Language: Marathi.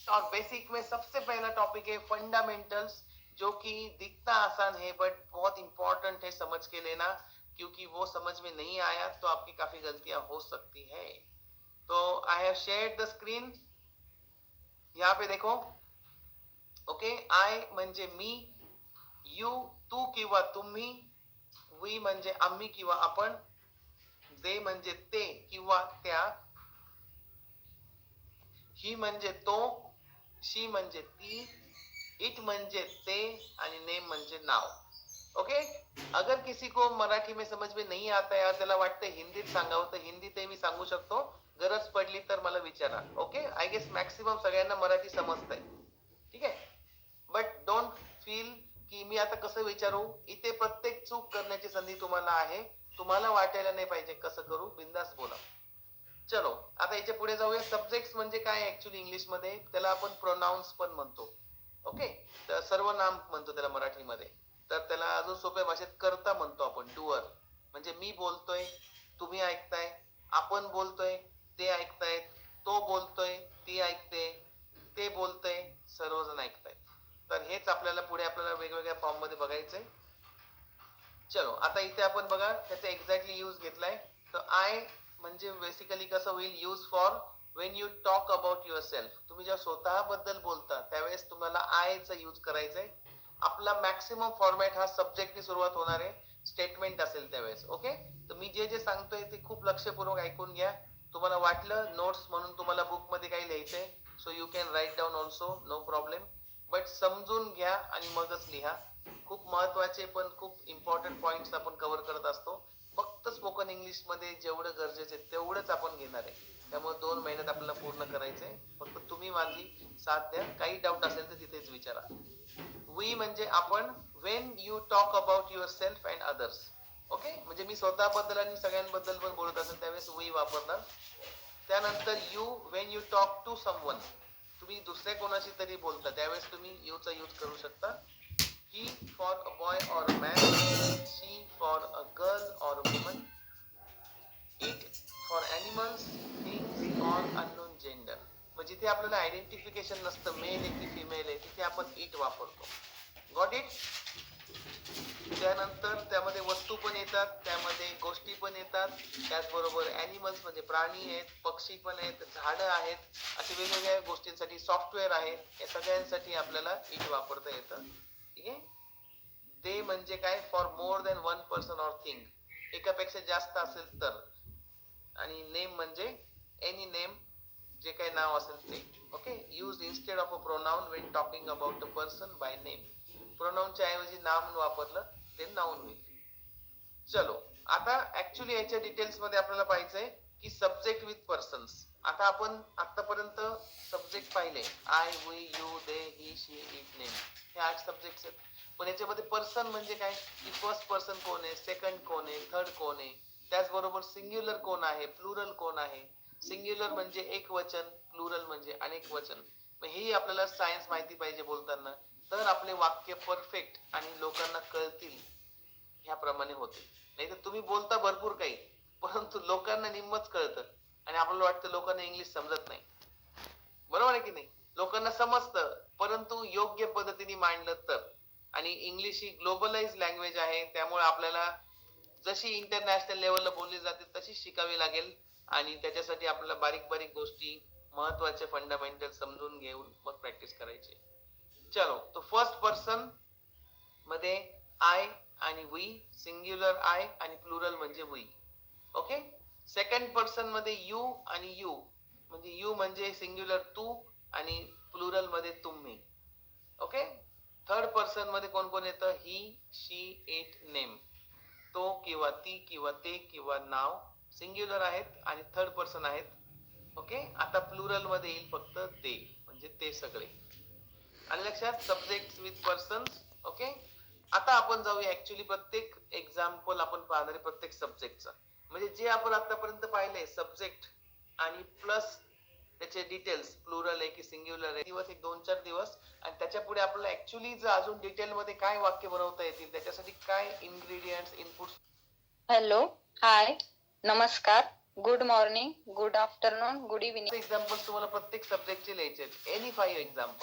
और बेसिक में सबसे पहला टॉपिक है फंडामेंटल्स, जो कि दिखता आसान है बट बहुत इंपॉर्टेंट है समझ के लेना, क्योंकि वो समझ में नहीं आया तो आपकी काफी गलतियां हो सकती है। तो I have shared the screen, यहाँ पे देखो। ओके, आय म्हणजे मी, यू तू किंवा तुम्ही, वी म्हणजे आम्ही किंवा आपण, दे म्हणजे ते किंवा त्या, ही म्हणजे तो, शी म्हणजे ती, इट म्हणजे ते आणि नेम म्हणजे नाव। ओके, अगर किसी को मराठी में समझ में नहीं आता है, त्याला वाटतं हिंदीत सांगावं तर हिंदीत मी सांगू शकतो, गरज पडली तर मला विचारा। ओके, आय गेस मॅक्सिमम सगळ्यांना मराठी समजतंय, ठीक आहे। बट डोंट फील की मी आता कसं विचारू, इथे प्रत्येक चूक करण्याची संधी तुम्हाला आहे, तुम्हाला वाटायला नाही पाहिजे कसं करू, बिंदास बोला। चलो आता याच्या पुढे जाऊया। सब्जेक्ट्स म्हणजे काय ऍक्च्युअली इंग्लिश मध्ये, त्याला आपण प्रोनाउन्स पण म्हणतो। ओके, तर सर्वनाम म्हणतो त्याला मराठीमध्ये। तर त्याला अजून सोप्या भाषेत कर्ता म्हणतो आपण, डुअर। म्हणजे मी बोलतोय, तुम्ही ऐकताय, आपण बोलतोय, ते ऐकतायत, तो बोलतोय, ती ऐकते, ते बोलतोय, सर्वजण ऐकतायत। तर हेच आपल्याला पुढे आपल्याला वेगवेगळ्या फॉर्म मध्ये बघायचंय। चलो आता इथे आपण बघा त्याचा एक्झॅक्टली यूज घेतलाय। तर आय म्हणजे बेसिकली कसं होईल, use for Wien you talk about your self. तुम्ही जेव्हा स्वतःबद्दल बोलता त्यावेळेस तुम्हाला आयचा यूज करायचंय। आपला मॅक्सिमम फॉर्मॅट हा सब्जेक्टनी सुरुवात होणार आहे, स्टेटमेंट असेल त्यावेळेस। ओके, तर मी जे जे सांगतोय ते खूप लक्षपूर्वक ऐकून घ्या। तुम्हाला वाटलं नोट्स म्हणून तुम्हाला बुक मध्ये काही लिहायचंय, so you can write down also, no problem, but समजून घ्या आणि मगच लिहा। खूप महत्वाचे पण खूप इम्पॉर्टंट पॉइंट्स आपण कव्हर करत असतो। फक्त स्पोकन इंग्लिश मध्ये जेवढं गरजेचं आहे तेवढंच आपण घेणार आहे, त्यामुळे 2 महिन्यात आपल्याला पूर्ण करायचंय। फक्त तुम्ही माझी साथ द्या, काही डाऊट असेल तर तिथेच विचारा। वी म्हणजे आपण, Wien you talk about your self and others. Okay, म्हणजे मी स्वतःबद्दल आणि सगळ्यांबद्दल पण बोलत असेल त्यावेळेस वी वापरणार। त्यानंतर you when you talk to someone, तुम्ही दुसऱ्या कोणाशी तरी बोलता त्यावेळेस तुम्ही यूचा यूज करू शकता। He for a boy or a man, she for a girl or a woman, it for animals, things or unknown gender। मग जिथे आपल्याला आयडेंटिफिकेशन नसतं मेल आहे की फिमेल आहे तिथे आपण इट वापरतो। Got it? त्यानंतर त्यामध्ये वस्तू पण येतात, त्यामध्ये गोष्टी पण येतात, त्याचबरोबर ॲनिमल्स म्हणजे प्राणी आहेत, पक्षी पण आहेत, झाडं आहेत, अशा वेगवेगळ्या गोष्टींसाठी सॉफ्टवेअर आहे, या सगळ्यांसाठी आपल्याला इट वापरता येतं। ठीक आहे, ते म्हणजे काय, for more than one person or thing, एकापेक्षा जास्त असेल तर। आणि नेम म्हणजे एनी नेम, जे काही नाव असेल ते। Okay, use instead of a pronoun when talking about a person by name. प्रोनाउनच्या ऐवजी नाम वापरलं ते नाउन होईल। चलो आता ऍक्च्युअली याच्या डिटेल्स मध्ये आपल्याला पाहिजे की सब्जेक्ट विथ पर्सन्स। आता आपण आतापर्यंत सब्जेक्ट पाहिले, I, we, you, they, he, she, it, name, हे 8 सब्जेक्ट आहेत। पण याच्यामध्ये पर्सन म्हणजे काय, की फर्स्ट पर्सन कोण आहे, सेकंड कोण आहे, थर्ड कोण आहे, त्याचबरोबर सिंग्युलर कोण आहे, प्लुरल कोण आहे। सिंग्युलर म्हणजे एक वचन, प्लुरल म्हणजे अनेक वचन। मग हेही आपल्याला सायन्स माहिती पाहिजे बोलताना, तर आपले वाक्य परफेक्ट आणि लोकांना कळतील ह्याप्रमाणे होते। नाही तर तुम्ही बोलता भरपूर काही, परंतु लोकांना निम्मच कळतं आणि आपल्याला वाटतं लोकांना इंग्लिश समजत नाही। बरोबर आहे की नाही? लोकांना समजतं, परंतु योग्य पद्धतीने मांडलं तर। आणि इंग्लिश ही ग्लोबलाइज लँग्वेज आहे, त्यामुळे आपल्याला जशी इंटरनॅशनल लेवलला बोलली जाते तशी शिकावी लागेल। आणि त्याच्यासाठी आपल्याला बारीक बारीक गोष्टी, महत्वाचे फंडामेंटल समजून घेऊन मग प्रॅक्टिस करायची। चलो, तो फर्स्ट पर्सन मध्ये आय आणि वी, सिंग्युलर आय आणि प्लुरल म्हणजे वी। ओके, सेकंड पर्सन मध्ये यू आणि यू, म्हणजे यू म्हणजे सिंग्युलर तू आणि प्लुरल मध्ये तुम्ही। ओके, थर्ड पर्सन मध्ये कोण कोण येतं, ही, शी, इट, नेम, तो किंवा ती किंवा ते किंवा नाव, सिंग्युलर आहेत आणि थर्ड पर्सन आहेत। ओके, आता प्लुरल मध्ये येईल फक्त ते, म्हणजे ते सगळे। आणि लक्षात, सब्जेक्ट विथ पर्सन्स। ओके, आता आपण जाऊया ऍक्च्युअली प्रत्येक एक्झाम्पल आपण पाहणार आहे प्रत्येक सब्जेक्टचा। म्हणजे जे आपण आतापर्यंत पाहिले सब्जेक्ट आणि प्लस त्याचे डिटेल्स, प्लुरल आहे की सिंग्युलर आहे, दिवस एक 2-4 दिवस, आणि त्याच्या पुढे आपल्याला ऍक्च्युअली जर अजून डिटेल मध्ये काय वाक्य बनवता येतील, त्याच्यासाठी काय इन्ग्रेडियंट्स, इनपुट्स। हॅलो, हाय, नमस्कार. Good morning, good afternoon, good evening. Example तुम्हाला प्रत्येक सब्जेक्टचे लिहायचे आहेत. Any 5 example.